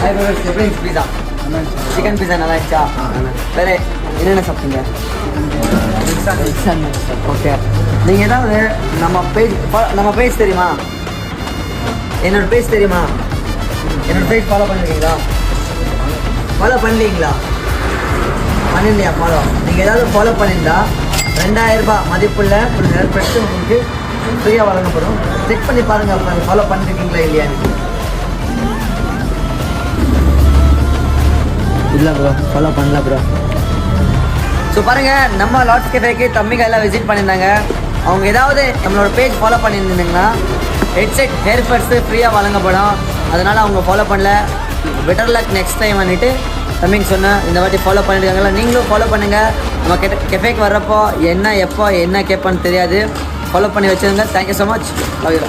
பீஸா chicken pizza நல்லா இருந்துச்சா? வேறு என்னென்ன சாப்பிட்டீங்க? ஓகே. நீங்கள் ஏதாவது நம்ம பேஜ் தெரியுமா? என்னோட பேஜ் தெரியுமா? என்னோட பேஜ் ஃபாலோ பண்ணிருக்கீங்களா? ஃபாலோ பண்ணலீங்களா? பண்ணிருந்தியா ஃபாலோ? நீங்கள் ஏதாவது ஃபாலோ பண்ணியிருந்தா 2000 ரூபாய் மதிப்புள்ள ஒரு ஹேர்பட்ஸ் உங்களுக்கு ஃப்ரீயாக வழங்கப்படும். செக் பண்ணி பாருங்கள் அப்போ ஃபாலோ பண்ணிருக்கீங்களா இல்லையான்னு. இல்லை ப்ரோ, ஃபாலோ பண்ணல ப்ரோ. ஸோ பாருங்கள், நம்ம லாட்ஸ் கெஃபேக்கு தம்பிங்க எல்லாம் விசிட் பண்ணியிருந்தாங்க. அவங்க ஏதாவது நம்மளோட பேஜ் ஃபாலோ பண்ணியிருந்தீங்கன்னா ஹெட்செட் ஹேர்பட்ஸு ஃப்ரீயாக வழங்கப்படும். அதனால் அவங்க ஃபாலோ பண்ணல. பெட்டர் லக் நெக்ஸ்ட் டைம் பண்ணிவிட்டு தம்பிங்க சொன்னேன், இந்த வாட்டி ஃபாலோ பண்ணியிருக்காங்களா, நீங்களும் ஃபாலோ பண்ணுங்கள். நம்ம கெஃபேக்கு வர்றப்போ எப்போ என்ன கேட்பான்னு தெரியாது. ஃபாலோ பண்ணி வச்சுருங்க. Thank you so much. Love you.